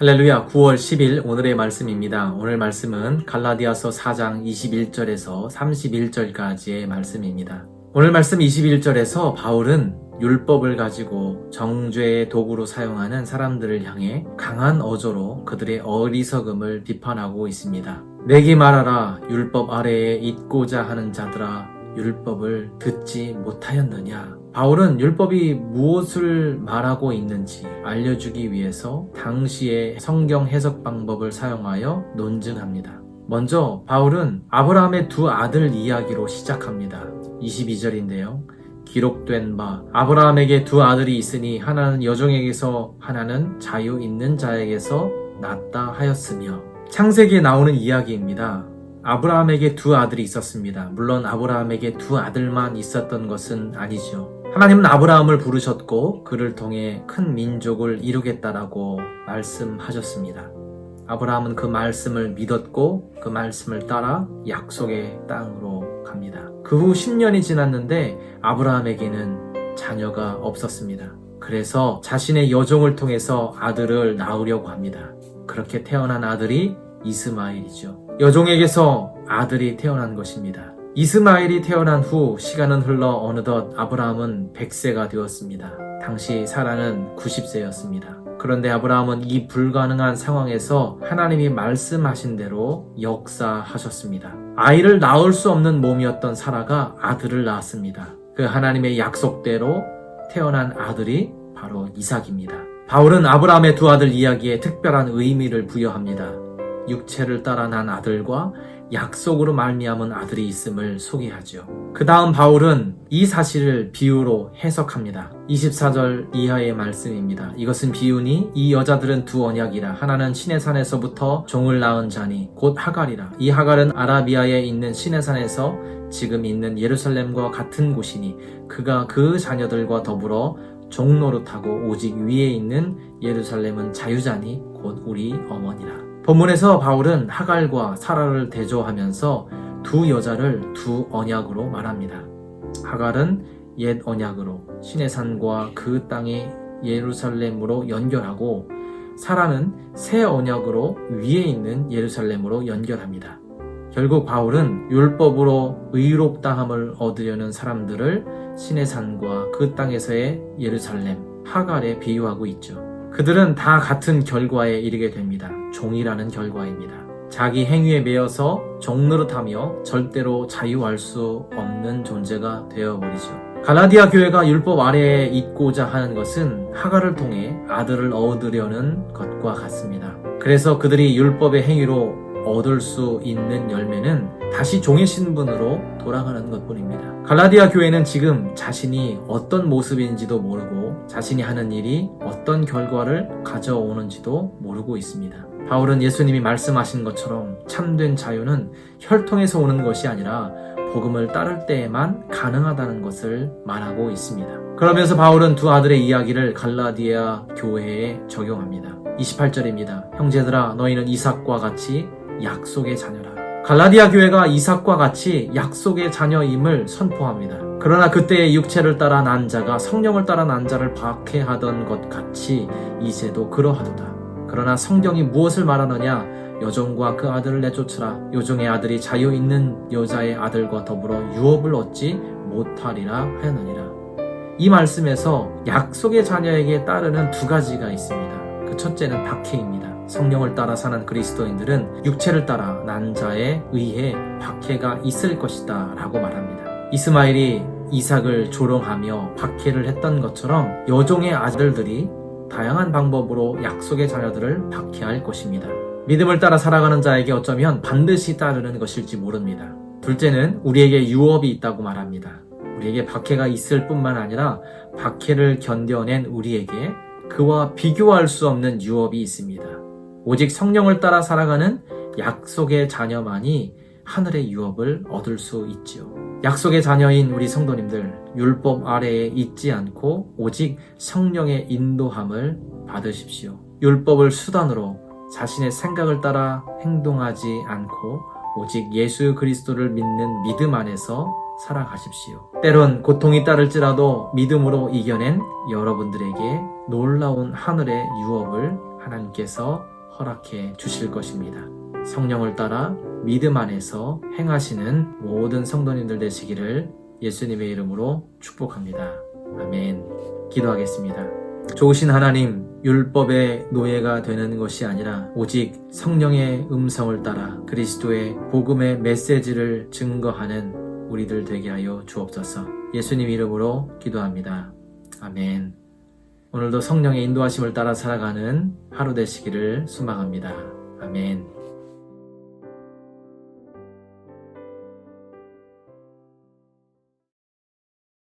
할렐루야. 9월 10일 오늘의 말씀입니다. 오늘 말씀은 갈라디아서 4장 21절에서 31절까지의 말씀입니다. 오늘 말씀 21절에서 바울은 율법을 가지고 정죄의 도구로 사용하는 사람들을 향해 강한 어조로 그들의 어리석음을 비판하고 있습니다. 내게 말하라. 율법 아래에 있고자 하는 자들아, 율법을 듣지 못하였느냐? 바울은 율법이 무엇을 말하고 있는지 알려주기 위해서 당시의 성경 해석 방법을 사용하여 논증합니다. 먼저 바울은 아브라함의 두 아들 이야기로 시작합니다. 22절인데요. 기록된 바 아브라함에게 두 아들이 있으니 하나는 여종에게서 하나는 자유 있는 자에게서 낳았다 하였으며, 창세기에 나오는 이야기입니다. 아브라함에게 두 아들이 있었습니다. 물론 아브라함에게 두 아들만 있었던 것은 아니죠. 하나님은 아브라함을 부르셨고 그를 통해 큰 민족을 이루겠다라고 말씀하셨습니다. 아브라함은 그 말씀을 믿었고 그 말씀을 따라 약속의 땅으로 갑니다. 그 후 10년이 지났는데 아브라함에게는 자녀가 없었습니다. 그래서 자신의 여종을 통해서 아들을 낳으려고 합니다. 그렇게 태어난 아들이 이스마엘이죠. 여종에게서 아들이 태어난 것입니다. 이스마엘이 태어난 후 시간은 흘러 어느덧 아브라함은 100세가 되었습니다. 당시 사라는 90세였습니다. 그런데 아브라함은 이 불가능한 상황에서 하나님이 말씀하신 대로 역사하셨습니다. 아이를 낳을 수 없는 몸이었던 사라가 아들을 낳았습니다. 그 하나님의 약속대로 태어난 아들이 바로 이삭입니다. 바울은 아브라함의 두 아들 이야기에 특별한 의미를 부여합니다. 육체를 따라 난 아들과 약속으로 말미암은 아들이 있음을 소개하죠. 그 다음 바울은 이 사실을 비유로 해석합니다. 24절 이하의 말씀입니다. 이것은 비유니 이 여자들은 두 언약이라. 하나는 시내산에서부터 종을 낳은 자니 곧 하갈이라. 이 하갈은 아라비아에 있는 시내산에서 지금 있는 예루살렘과 같은 곳이니 그가 그 자녀들과 더불어 종노릇하고 오직 위에 있는 예루살렘은 자유자니 곧 우리 어머니라. 본문에서 바울은 하갈과 사라를 대조하면서 두 여자를 두 언약으로 말합니다. 하갈은 옛 언약으로 시내산과 그 땅의 예루살렘으로 연결하고, 사라는 새 언약으로 위에 있는 예루살렘으로 연결합니다. 결국 바울은 율법으로 의롭다함을 얻으려는 사람들을 시내산과 그 땅에서의 예루살렘, 하갈에 비유하고 있죠. 그들은 다 같은 결과에 이르게 됩니다. 종이라는 결과입니다. 자기 행위에 매여서 종노릇하며 절대로 자유할 수 없는 존재가 되어버리죠. 갈라디아 교회가 율법 아래에 있고자 하는 것은 하갈을 통해 아들을 얻으려는 것과 같습니다. 그래서 그들이 율법의 행위로 얻을 수 있는 열매는 다시 종의 신분으로 돌아가는 것뿐입니다. 갈라디아 교회는 지금 자신이 어떤 모습인지도 모르고 자신이 하는 일이 어떤 결과를 가져오는지도 모르고 있습니다. 바울은 예수님이 말씀하신 것처럼 참된 자유는 혈통에서 오는 것이 아니라 복음을 따를 때에만 가능하다는 것을 말하고 있습니다. 그러면서 바울은 두 아들의 이야기를 갈라디아 교회에 적용합니다. 28절입니다. 형제들아, 너희는 이삭과 같이 약속의 자녀라. 갈라디아 교회가 이삭과 같이 약속의 자녀임을 선포합니다. 그러나 그때의 육체를 따라 난 자가 성령을 따라 난 자를 박해하던 것 같이 이제도 그러하도다. 그러나 성경이 무엇을 말하느냐? 여종과 그 아들을 내쫓으라. 여종의 아들이 자유 있는 여자의 아들과 더불어 유업을 얻지 못하리라 하였느니라. 이 말씀에서 약속의 자녀에게 따르는 두 가지가 있습니다. 그 첫째는 박해입니다. 성령을 따라 사는 그리스도인들은 육체를 따라 난 자에 의해 박해가 있을 것이다 라고 말합니다. 이스마엘이 이삭을 조롱하며 박해를 했던 것처럼 여종의 아들들이 다양한 방법으로 약속의 자녀들을 박해할 것입니다. 믿음을 따라 살아가는 자에게 어쩌면 반드시 따르는 것일지 모릅니다. 둘째는 우리에게 유업이 있다고 말합니다. 우리에게 박해가 있을 뿐만 아니라 박해를 견뎌낸 우리에게 그와 비교할 수 없는 유업이 있습니다. 오직 성령을 따라 살아가는 약속의 자녀만이 하늘의 유업을 얻을 수 있지요. 약속의 자녀인 우리 성도님들, 율법 아래에 있지 않고 오직 성령의 인도함을 받으십시오. 율법을 수단으로 자신의 생각을 따라 행동하지 않고 오직 예수 그리스도를 믿는 믿음 안에서 살아가십시오. 때론 고통이 따를지라도 믿음으로 이겨낸 여러분들에게 놀라운 하늘의 유업을 하나님께서 허락해 주실 것입니다. 성령을 따라 믿음 안에서 행하시는 모든 성도님들 되시기를 예수님의 이름으로 축복합니다. 아멘. 기도하겠습니다. 좋으신 하나님, 율법의 노예가 되는 것이 아니라 오직 성령의 음성을 따라 그리스도의 복음의 메시지를 증거하는 우리들 되게 하여 주옵소서. 예수님 이름으로 기도합니다. 아멘. 오늘도 성령의 인도하심을 따라 살아가는 하루 되시기를 소망합니다. 아멘.